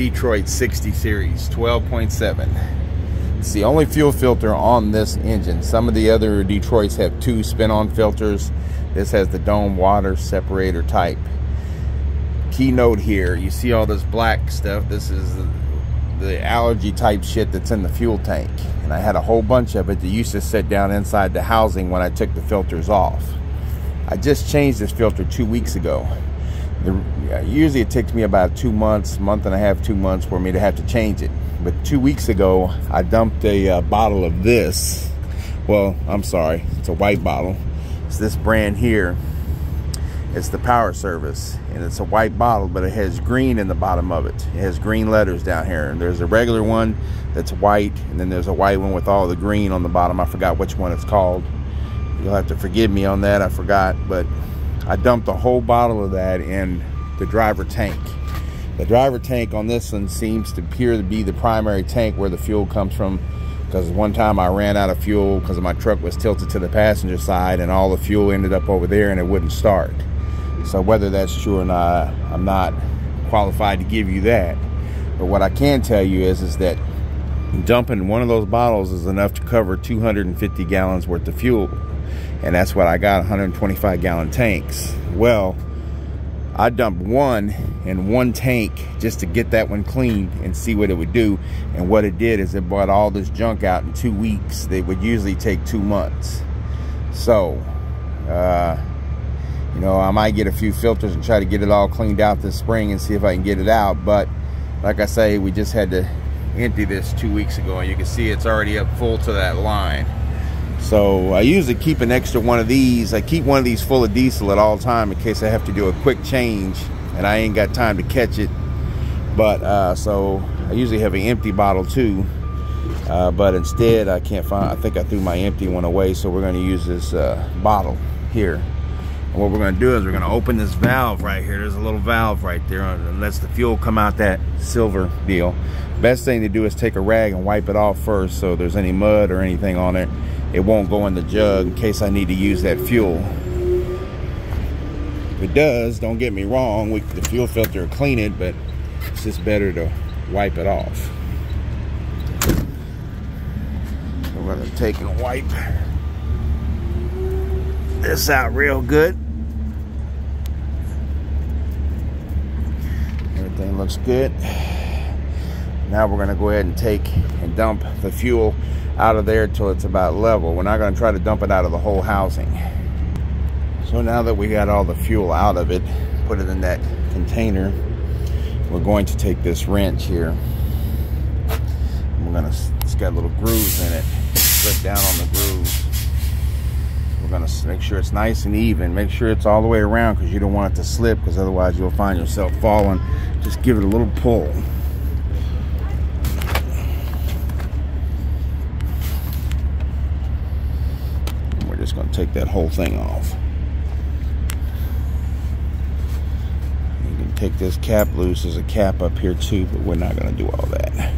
Detroit 60 series 12.7. It's the only fuel filter on this engine. Some of the other Detroits have 2 spin-on filters. This has the dome water separator type. Keynote here, you see all this black stuff. This is the allergy type shit that's in the fuel tank, and I had a whole bunch of it that used to sit down inside the housing when I took the filters off. I just changed this filter 2 weeks ago. Usually it takes me about 2 months, month and a half, 2 months for me to have to change it. But 2 weeks ago, I dumped a bottle of this. Well, I'm sorry, it's a white bottle. It's this brand here. It's the Power Service, and it's a white bottle, but it has green in the bottom of it. It has green letters down here, and there's a regular one that's white, and then there's a white one with all the green on the bottom. I forgot which one it's called. You'll have to forgive me on that, I forgot, but I dumped a whole bottle of that in the driver tank. The driver tank on this one seems to appear to be the primary tank where the fuel comes from, because one time I ran out of fuel because my truck was tilted to the passenger side and all the fuel ended up over there and it wouldn't start. So whether that's true or not, I'm not qualified to give you that. But what I can tell you is that dumping one of those bottles is enough to cover 250 gallons worth of fuel. And that's what I got, 125 gallon tanks. Well, I dumped one in one tank just to get that one cleaned and see what it would do. And what it did is it brought all this junk out in 2 weeks. They would usually take 2 months. So, you know, I might get a few filters and try to get it all cleaned out this spring and see if I can get it out. But like I say, we just had to empty this 2 weeks ago, and you can see it's already up full to that line. So I usually keep an extra one of these. I keep one of these full of diesel at all time in case I have to do a quick change and I ain't got time to catch it. But so I usually have an empty bottle too. But instead I can't find, I think I threw my empty one away, so we're going to use this bottle here. And what we're going to do is we're going to open this valve right here. There's a little valve right there and lets the fuel come out that silver deal. Best thing to do is take a rag and wipe it off first, so if there's any mud or anything on it, it won't go in the jug in case I need to use that fuel. If it does, don't get me wrong, the fuel filter will clean it, but it's just better to wipe it off. We're going to take and wipe this out real good. Everything looks good. Now we're going to go ahead and take and dump the fuel out of there till it's about level. We're not going to try to dump it out of the whole housing. So now that we got all the fuel out of it, put it in that container, we're going to take this wrench here. We're going to, it's got little grooves in it. Slip down on the grooves. We're going to make sure it's nice and even. Make sure it's all the way around, because you don't want it to slip, because otherwise you'll find yourself falling. Just give it a little pull. Just going to take that whole thing off. You can take this cap loose. There's a cap up here too, but we're not going to do all that.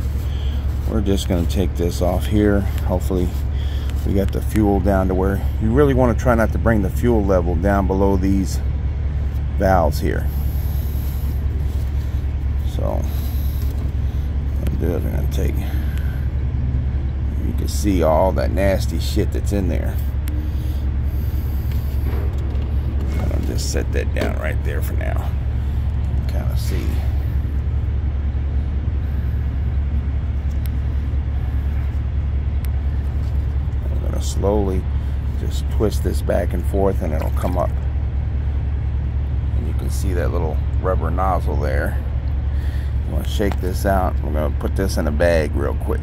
We're just going to take this off here. Hopefully we got the fuel down to where you really want to try not to bring the fuel level down below these valves here. So what I'm going to take, you can see all that nasty shit that's in there. Just set that down right there for now. Kind of see. I'm going to slowly just twist this back and forth and it'll come up. And you can see that little rubber nozzle there. I'm going to shake this out. We're going to put this in a bag real quick.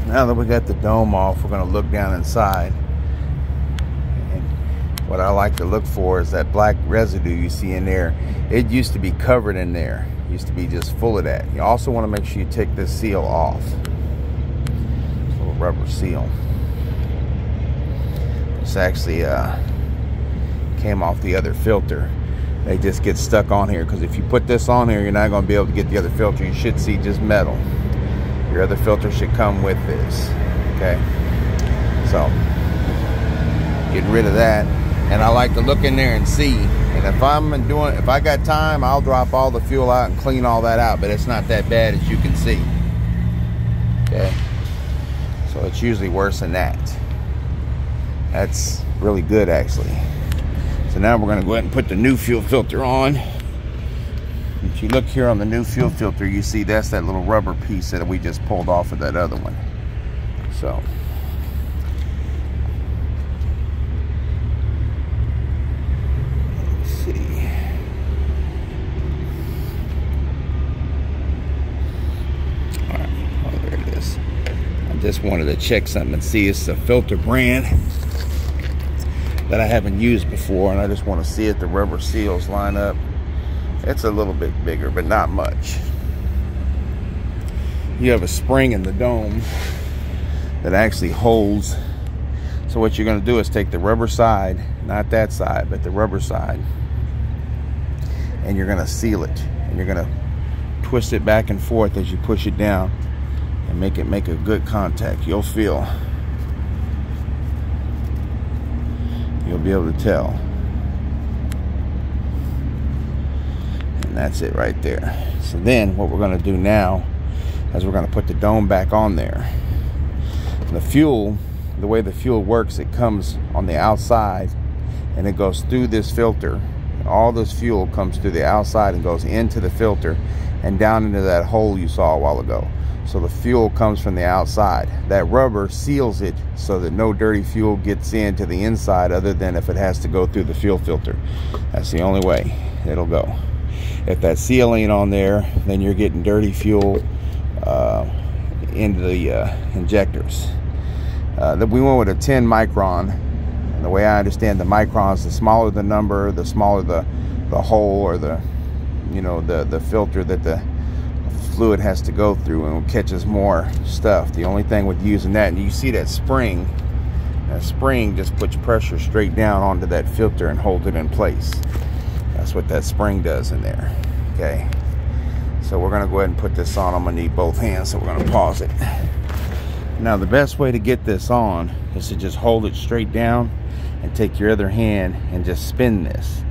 Now that we got the dome off, we're going to look down inside. What I like to look for is that black residue you see in there. It used to be covered in there. It used to be just full of that. You also want to make sure you take this seal off. This little rubber seal. This actually came off the other filter. They just get stuck on here, because if you put this on here, you're not going to be able to get the other filter. You should see just metal. Your other filter should come with this. Okay? So, get rid of that. and I like to look in there and see. And if I got time, I'll drop all the fuel out and clean all that out, but it's not that bad as you can see. Okay, so it's usually worse than that. That's really good, actually. So now we're going to go ahead and put the new fuel filter on. If you look here on the new fuel filter, you see that's that little rubber piece that we just pulled off of that other one. So let's see. All right, oh, there it is. I just wanted to check something and see. It's a filter brand that I haven't used before, and I just want to see if the rubber seals line up. It's a little bit bigger, but not much. You have a spring in the dome that actually holds. So what you're going to do is take the rubber side, not that side, but the rubber side, and you're going to seal it. And you're going to twist it back and forth as you push it down and make a good contact. You'll be able to tell. And that's it right there. So then what we're going to do now is we're going to put the dome back on there. The fuel, the way the fuel works, it comes on the outside and it goes through this filter. All this fuel comes through the outside and goes into the filter and down into that hole you saw a while ago. So the fuel comes from the outside. That rubber seals it so that no dirty fuel gets into the inside, other than if it has to go through the fuel filter. That's the only way it'll go. If that seal ain't on there, then you're getting dirty fuel into the injectors. We went with a 10 micron. And the way I understand the microns, the smaller the number, the smaller the hole, or the filter that the fluid has to go through, and it catches more stuff. The only thing with using that, and you see that spring just puts pressure straight down onto that filter and holds it in place. That's what that spring does in there. Okay, so we're going to go ahead and put this on. I'm going to need both hands, so we're going to pause it. Now the best way to get this on is to just hold it straight down and take your other hand and just spin this.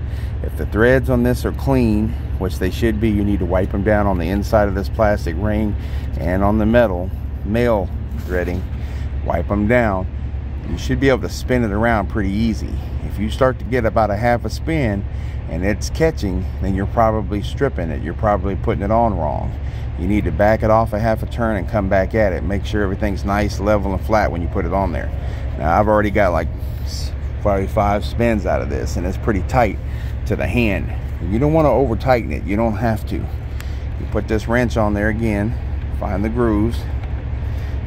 If the threads on this are clean, which they should be, you need to wipe them down on the inside of this plastic ring and on the male threading. Wipe them down. You should be able to spin it around pretty easy. If you start to get about a half a spin and it's catching, then you're probably stripping it. You're probably putting it on wrong. You need to back it off a half a turn and come back at it. Make sure everything's nice, level, and flat when you put it on there. Now I've already got like 45 spins out of this, and it's pretty tight to the hand. You don't want to over tighten it. You don't have to. You put this wrench on there again, find the grooves,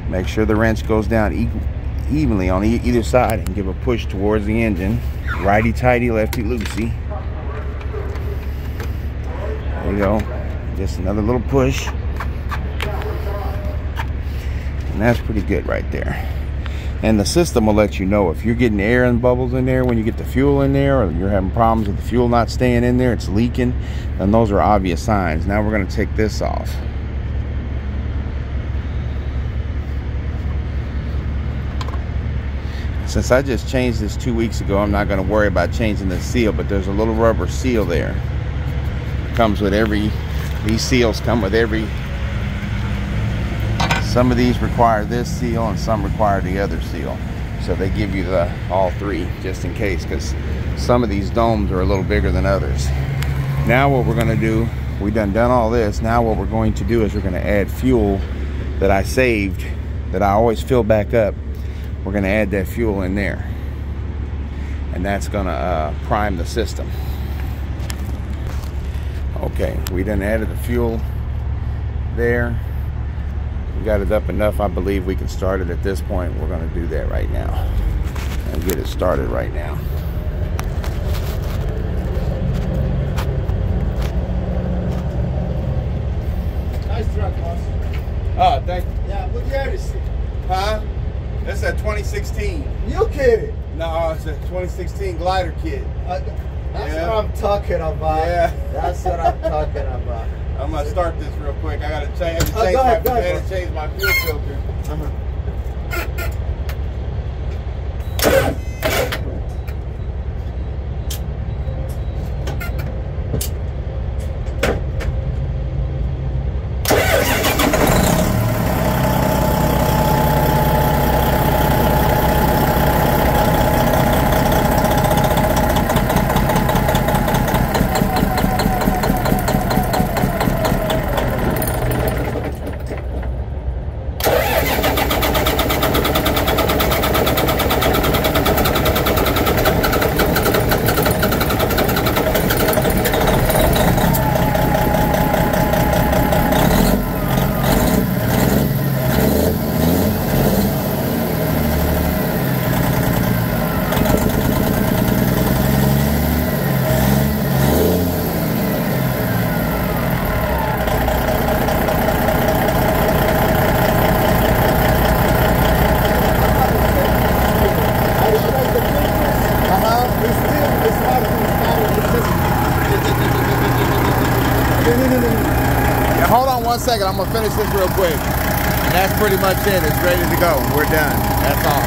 make sure the wrench goes down evenly on either side, and give a push towards the engine. Righty tighty, lefty loosey. There you go. Just another little push, and that's pretty good right there. And the system will let you know if you're getting air and bubbles in there when you get the fuel in there, or you're having problems with the fuel not staying in there, it's leaking, then those are obvious signs. Now we're going to take this off. Since I just changed this 2 weeks ago, I'm not going to worry about changing the seal, but there's a little rubber seal there. It comes with these seals come with every. Some of these require this seal and some require the other seal. So they give you all three just in case, because some of these domes are a little bigger than others. Now what we're going to do, we've done all this. Now what we're going to do is we're going to add fuel that I saved, that I always fill back up. We're going to add that fuel in there. And that's going to prime the system. Okay, we done added the fuel there. We got it up enough. I believe we can start it at this point. We're going to do that right now and get it started right now. Nice truck, boss. Oh, thank you. Yeah, what year is it? Huh? That's a 2016. You kidding? No, it's a 2016 glider kit. That's what I'm talking about. Yeah. That's what I'm talking about. I'm going to start this real quick. I got to change my fuel filter. Yeah, hold on one second. I'm going to finish this real quick. And that's pretty much it. It's ready to go. We're done. That's all.